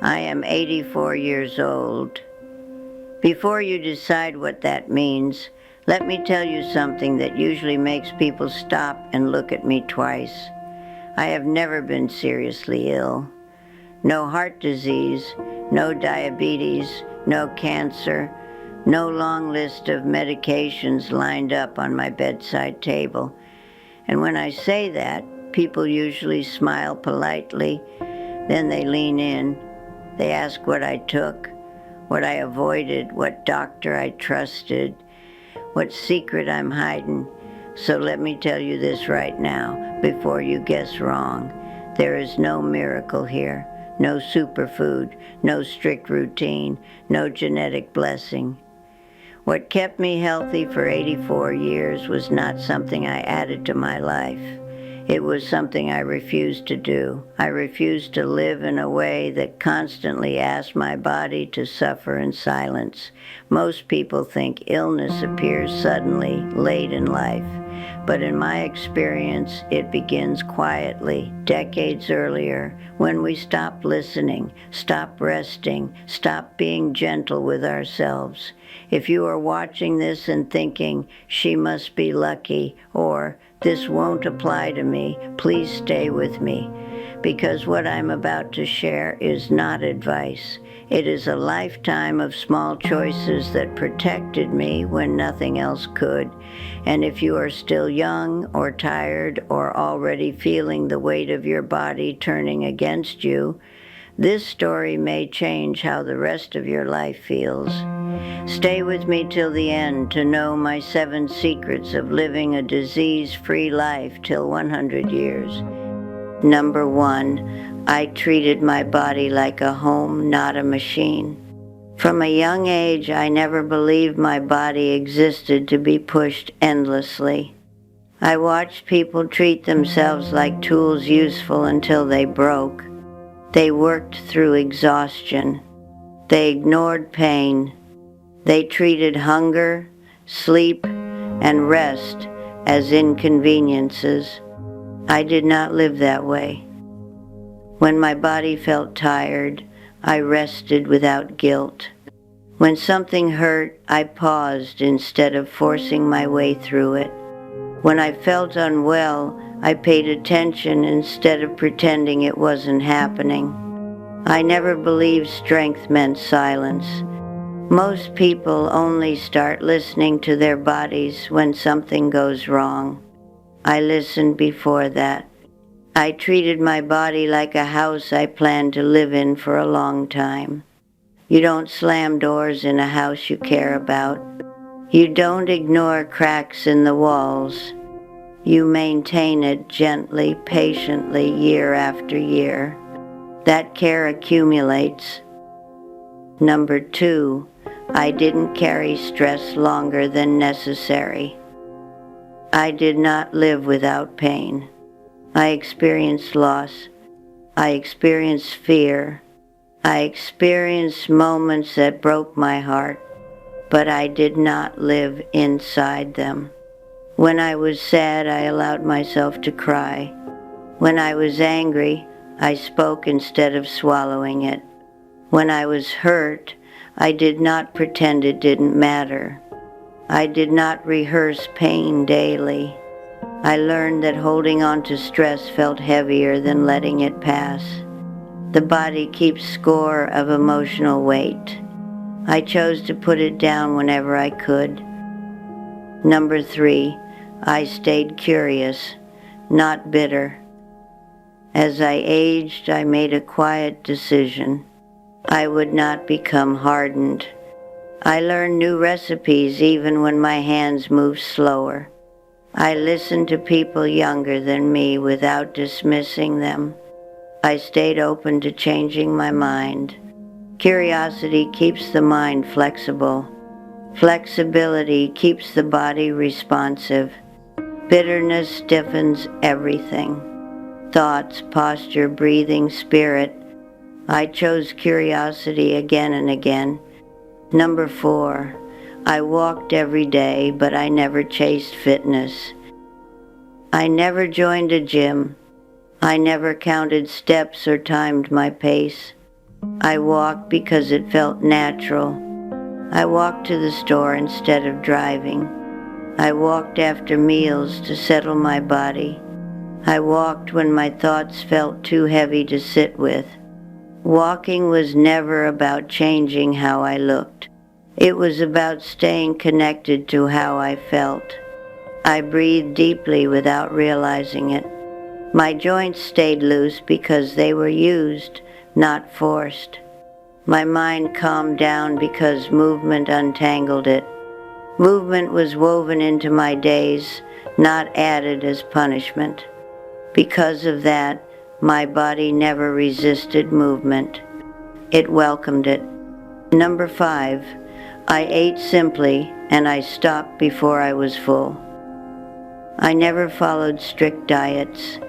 I am 84 years old. Before you decide what that means, let me tell you something that usually makes people stop and look at me twice. I have never been seriously ill. No heart disease, no diabetes, no cancer, no long list of medications lined up on my bedside table. And when I say that, people usually smile politely, then they lean in. They ask what I took, what I avoided, what doctor I trusted, what secret I'm hiding. So let me tell you this right now, before you guess wrong. There is no miracle here, no superfood, no strict routine, no genetic blessing. What kept me healthy for 84 years was not something I added to my life. It was something I refused to do. I refused to live in a way that constantly asked my body to suffer in silence. Most people think illness appears suddenly, late in life. But in my experience, it begins quietly, decades earlier, when we stop listening, stop resting, stop being gentle with ourselves. If you are watching this and thinking, she must be lucky, or this won't apply to me, please stay with me, because what I'm about to share is not advice. It is a lifetime of small choices that protected me when nothing else could. And if you are still young or tired or already feeling the weight of your body turning against you, this story may change how the rest of your life feels. Stay with me till the end to know my 7 secrets of living a disease-free life till 100 years. Number 1, I treated my body like a home, not a machine. From a young age, I never believed my body existed to be pushed endlessly. I watched people treat themselves like tools useful until they broke. They worked through exhaustion. They ignored pain. They treated hunger, sleep, and rest as inconveniences. I did not live that way. When my body felt tired, I rested without guilt. When something hurt, I paused instead of forcing my way through it. When I felt unwell, I paid attention instead of pretending it wasn't happening. I never believed strength meant silence. Most people only start listening to their bodies when something goes wrong. I listened before that. I treated my body like a house I planned to live in for a long time. You don't slam doors in a house you care about. You don't ignore cracks in the walls. You maintain it gently, patiently, year after year. That care accumulates. Number 2, I didn't carry stress longer than necessary. I did not live without pain. I experienced loss. I experienced fear. I experienced moments that broke my heart, but I did not live inside them. When I was sad, I allowed myself to cry. When I was angry, I spoke instead of swallowing it. When I was hurt, I did not pretend it didn't matter. I did not rehearse pain daily. I learned that holding on to stress felt heavier than letting it pass. The body keeps score of emotional weight. I chose to put it down whenever I could. Number 3, I stayed curious, not bitter. As I aged, I made a quiet decision. I would not become hardened. I learned new recipes even when my hands moved slower. I listened to people younger than me without dismissing them. I stayed open to changing my mind. Curiosity keeps the mind flexible. Flexibility keeps the body responsive. Bitterness stiffens everything. Thoughts, posture, breathing, spirit. I chose curiosity again and again. Number 4, I walked every day, but I never chased fitness. I never joined a gym. I never counted steps or timed my pace. I walked because it felt natural. I walked to the store instead of driving. I walked after meals to settle my body. I walked when my thoughts felt too heavy to sit with. Walking was never about changing how I looked. It was about staying connected to how I felt. I breathed deeply without realizing it. My joints stayed loose because they were used, not forced. My mind calmed down because movement untangled it. Movement was woven into my days, not added as punishment. Because of that, my body never resisted movement. It welcomed it. Number 5, I ate simply and I stopped before I was full. I never followed strict diets.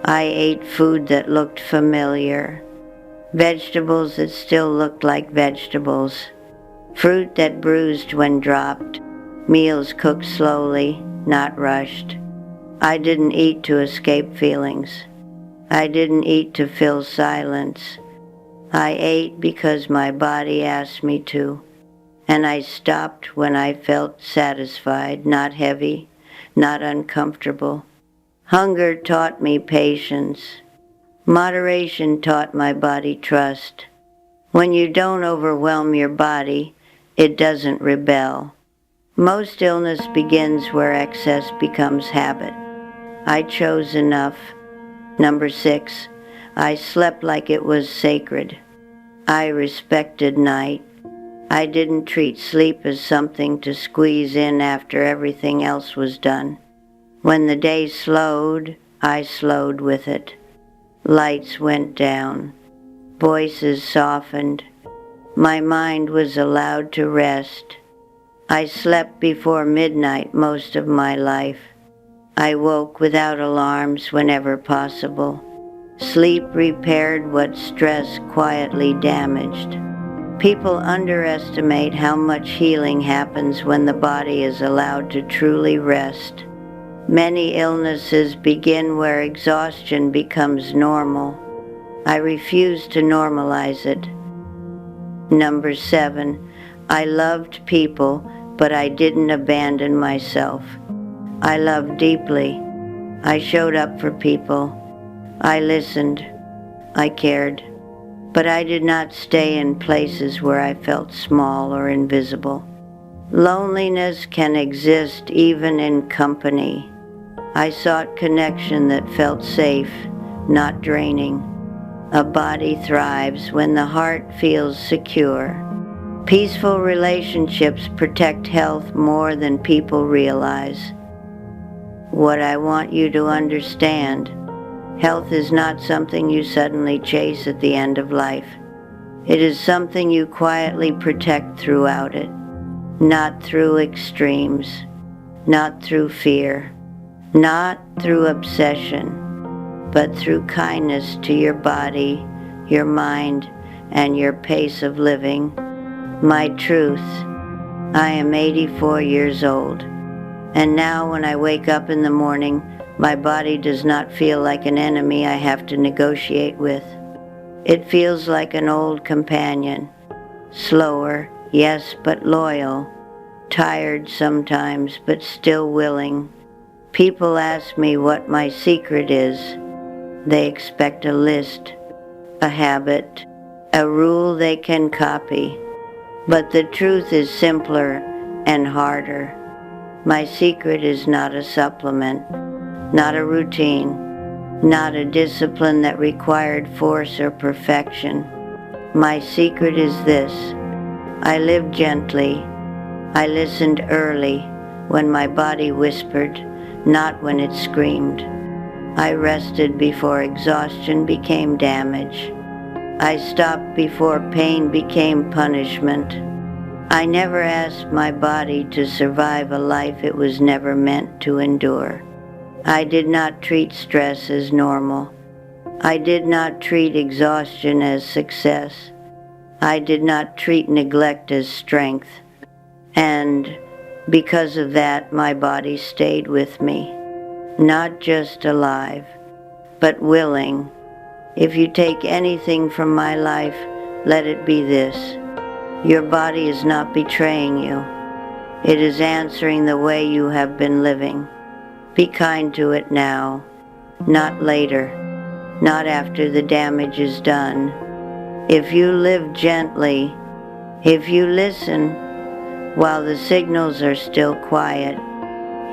I ate food that looked familiar, vegetables that still looked like vegetables, fruit that bruised when dropped, meals cooked slowly, not rushed. I didn't eat to escape feelings. I didn't eat to fill silence. I ate because my body asked me to, and I stopped when I felt satisfied, not heavy, not uncomfortable. Hunger taught me patience. Moderation taught my body trust. When you don't overwhelm your body, it doesn't rebel. Most illness begins where excess becomes habit. I chose enough. Number 6, I slept like it was sacred. I respected night. I didn't treat sleep as something to squeeze in after everything else was done. When the day slowed, I slowed with it. Lights went down. Voices softened. My mind was allowed to rest. I slept before midnight most of my life. I woke without alarms whenever possible. Sleep repaired what stress quietly damaged. People underestimate how much healing happens when the body is allowed to truly rest. Many illnesses begin where exhaustion becomes normal. I refuse to normalize it. Number 7, I loved people, but I didn't abandon myself. I loved deeply. I showed up for people. I listened. I cared. But I did not stay in places where I felt small or invisible. Loneliness can exist even in company. I sought connection that felt safe, not draining. A body thrives when the heart feels secure. Peaceful relationships protect health more than people realize. What I want you to understand, health is not something you suddenly chase at the end of life. It is something you quietly protect throughout it, not through extremes, not through fear, not through obsession, but through kindness to your body, your mind, and your pace of living. My truth, I am 84 years old. And now when I wake up in the morning, my body does not feel like an enemy I have to negotiate with. It feels like an old companion. Slower, yes, but loyal. Tired sometimes, but still willing. People ask me what my secret is. They expect a list, a habit, a rule they can copy. But the truth is simpler and harder. My secret is not a supplement, not a routine, not a discipline that required force or perfection. My secret is this: I lived gently. I listened early when my body whispered, not when it screamed. I rested before exhaustion became damage. I stopped before pain became punishment. I never asked my body to survive a life it was never meant to endure. I did not treat stress as normal. I did not treat exhaustion as success. I did not treat neglect as strength. And because of that, my body stayed with me. Not just alive, but willing. If you take anything from my life, let it be this. Your body is not betraying you. It is answering the way you have been living. Be kind to it now, not later, not after the damage is done. If you live gently, if you listen while the signals are still quiet,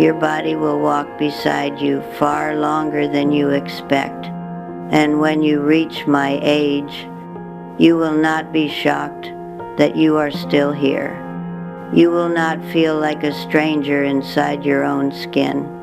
your body will walk beside you far longer than you expect. And when you reach my age, you will not be shocked that you are still here. You will not feel like a stranger inside your own skin.